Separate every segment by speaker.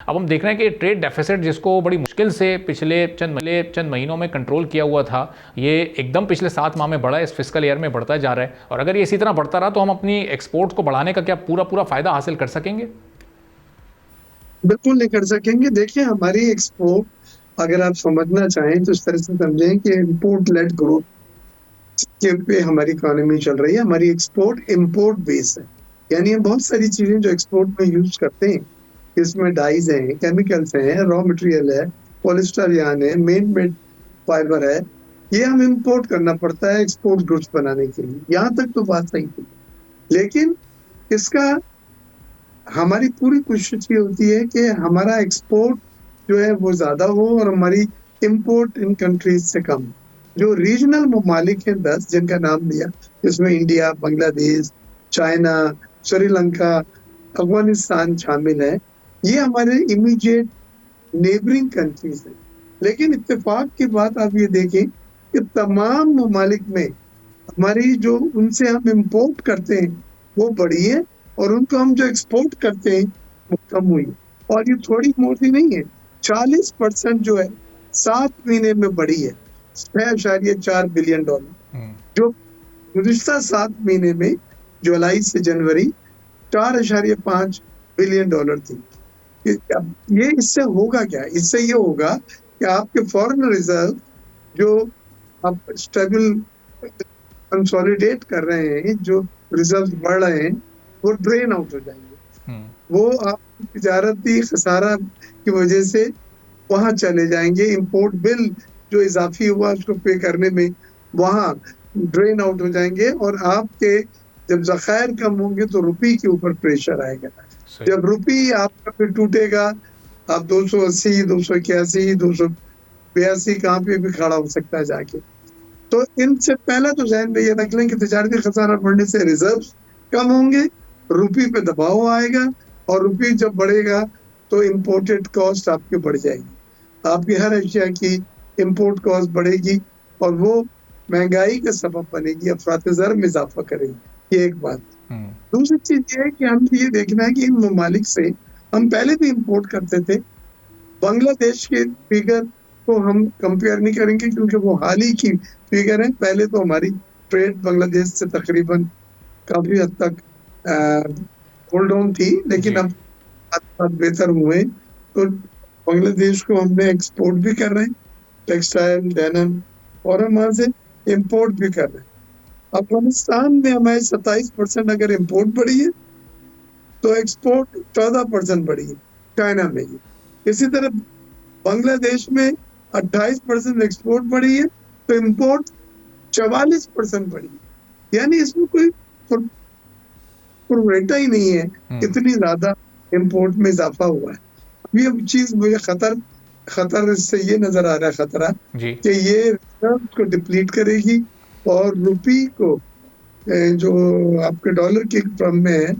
Speaker 1: अब हम देख रहे हैं कि ट्रेड डेफिसिट जिसको बड़ी मुश्किल से पिछले चंद महीनों में कंट्रोल किया हुआ था, ये एकदम पिछले 7 माह में बढ़ा, इस फिस्कल ईयर में बढ़ता जा रहा है। और अगर ये इसी तरह बढ़ता रहा तो हम अपनी एक्सपोर्ट को बढ़ाने का क्या पूरा फायदा हासिल कर सकेंगे?
Speaker 2: बिल्कुल नहीं कर सकेंगे। देखिए, हमारी एक्सपोर्ट अगर आप समझना चाहें तो इस तरह से समझें कि इम्पोर्ट लेड ग्रोथ के पे हमारी इकोनॉमी चल रही है। हमारी एक्सपोर्ट इम्पोर्ट बेस है, यानी हम बहुत सारी चीजें जो एक्सपोर्ट में यूज करते हैं, इसमें डाइज हैं, केमिकल्स हैं, रॉ मटेरियल है, पॉलिस्टर यार्न है, मेन मेड फाइबर है, ये हम इम्पोर्ट करना पड़ता है एक्सपोर्ट गुड्स बनाने के लिए। यहाँ तक तो बात सही थी, लेकिन इसका हमारी पूरी कोशिश ये होती है कि हमारा एक्सपोर्ट जो है वो ज्यादा हो और हमारी इम्पोर्ट इन कंट्रीज से कम। जो रीजनल ममालिक हैं 10 जिनका नाम दिया, जिसमें इंडिया, बांग्लादेश, चाइना, श्रीलंका, अफगानिस्तान शामिल है, ये हमारे इमीडिएट नेबरिंग कंट्रीज हैं। लेकिन इत्तेफाक की बात आप ये देखें कि तमाम ममालिक में हमारी जो उनसे हम इम्पोर्ट करते हैं वो बढ़ी है, और उनको हम जो एक्सपोर्ट करते हैं वो कम हुई। और ये थोड़ी मोटी नहीं है, 40% जो है 7 महीने में बढ़ी है, $6.4 बिलियन, जो गुज़िश्ता 7 महीने में जुलाई से जनवरी $4.5 बिलियन थी। ये इससे होगा क्या? इससे ये होगा कि आपके फॉरेन रिजर्व जो आप स्टेबल कंसोलिडेट कर रहे हैं, जो रिजर्व बढ़ रहे हैं, वो ड्रेन आउट हो जाएंगे। वो आपकी तिजारती खसारा की वजह से वहां चले जाएंगे। इंपोर्ट बिल जो इजाफी हुआ उसको पे करने में वहां ड्रेन आउट हो जाएंगे, और आपके जब जखायर कम होंगे तो रुपये के ऊपर प्रेशर आएगा। जब रुपये आपका फिर टूटेगा, आप 280, 281, 282 कहाँ पे भी खड़ा हो सकता है जाके। तो इनसे पहला तो ज़हन में ये रख लें कि तिजारती खसारा बढ़ने से रिजर्व कम होंगे, रुपये पे दबाव आएगा, और रुपये जब बढ़ेगा तो इम्पोर्टेड कॉस्ट आपकी बढ़ जाएगी। आपकी हर अशिया की इम्पोर्ट कॉस्ट बढ़ेगी और वो महंगाई का सबब बनेगी, अफरात-ए-ज़र में इजाफा करेगी। ये एक बात। दूसरी चीज ये है कि हम ये देखना है कि इन ममालिक से हम पहले भी इम्पोर्ट करते थे। बांग्लादेश के फिगर को हम कंपेयर नहीं करेंगे क्योंकि वो हाल ही की फिगर है। पहले तो हमारी ट्रेड बांग्लादेश से तकरीबन काफी हद तक होल्ड ऑन थी, लेकिन अब बात बेहतर हुए तो बांग्लादेश को हमने एक्सपोर्ट भी कर रहे हैं, टेक्सटाइल, डेनिम, और हम वहां से इम्पोर्ट भी कर रहे हैं। अफगानिस्तान में हमारे 27% अगर इम्पोर्ट बढ़ी है तो एक्सपोर्ट 14% बढ़ी है चाइना में ही। इसी तरह बांग्लादेश में 28% एक्सपोर्ट बढ़ी है तो इम्पोर्ट 44% बढ़ी है। यानी इसमें कोई रेटा ही नहीं है, इतनी ज्यादा इम्पोर्ट में इजाफा हुआ है। ये चीज मुझे खतर इससे ये नजर आ रहा है, खतरा कि ये रिजर्व को डिप्लीट करेगी और रुपये को, जो आपके डॉलर की टर्म में है,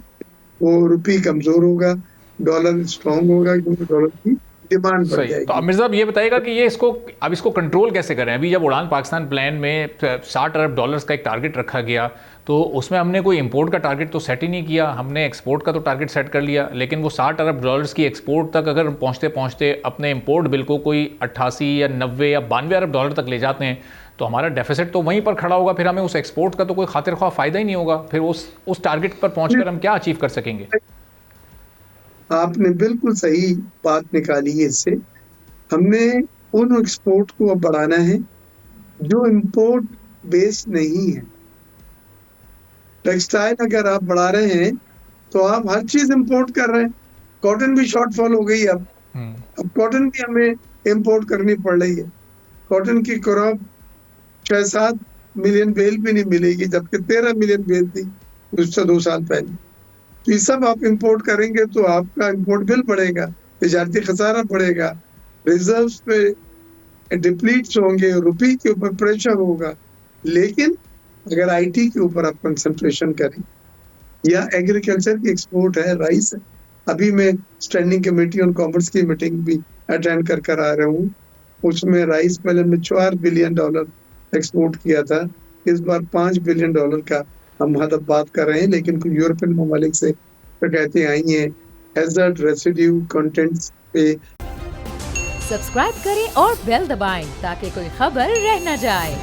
Speaker 2: वो रुपये कमजोर होगा, डॉलर स्ट्रांग होगा क्योंकि डॉलर की डिमांड बढ़ जाएगी।
Speaker 1: तो आमिर साहब ये बताइएगा कि ये इसको कंट्रोल कैसे करें? अभी जब उड़ान पाकिस्तान प्लान में $60 अरब का एक टारगेट रखा गया तो उसमें हमने कोई इंपोर्ट का टारगेट तो सेट ही नहीं किया, हमने एक्सपोर्ट का तो टारगेट सेट कर लिया, लेकिन वो $60 अरब की एक्सपोर्ट तक अगर पहुँचते पहुँचते अपने इंपोर्ट बिल को कोई 88 या 90 या $92 अरब तक ले जाते हैं तो हमारा डेफिसिट तो वहीं पर खड़ा होगा। फिर हमें उस एक्सपोर्ट का तो कोई खातिर ख्वाह फ़ायदा ही नहीं होगा। फिर उस टारगेट पर पहुँचकर हम क्या अचीव कर सकेंगे?
Speaker 2: आपने बिल्कुल सही बात निकाली है। इससे हमने उन एक्सपोर्ट को अब बढ़ाना है जो इंपोर्ट बेस्ड नहीं है। टेक्सटाइल अगर आप बढ़ा रहे हैं तो आप हर चीज इंपोर्ट कर रहे हैं। कॉटन भी शॉर्टफॉल हो गई अब कॉटन भी हमें इंपोर्ट करनी पड़ रही है। कॉटन की क्रॉप 6-7 मिलियन बेल भी नहीं मिलेगी, जबकि 13 मिलियन बेल थी उससे 2 साल पहले। तो ये सब आप इंपोर्ट करेंगे तो आपका इंपोर्ट बिल बढ़ेगा, तिजारती खसारा बढ़ेगा, रिजर्व्स पे डिप्लीट्स होंगे, रुपये के ऊपर प्रेशर होगा। लेकिन अगर आईटी के ऊपर आप कंसंट्रेशन करें या एग्रीकल्चर की एक्सपोर्ट है, राइस है। अभी मैं स्टैंडिंग कमेटी ऑन कॉमर्स की मीटिंग भी अटेंड कर आ रहा हूँ। उसमें राइस पहले में $4 बिलियन एक्सपोर्ट किया था, इस बार $5 बिलियन का हम हदफ बात कर रहे हैं। लेकिन कुछ यूरोपियन ममालिक से शिकायतें आई हैं, हैजर्ड रेसिड्यू कंटेंट्स पे।
Speaker 3: सब्सक्राइब करें और बेल दबाएं ताकि कोई खबर रह न जाए।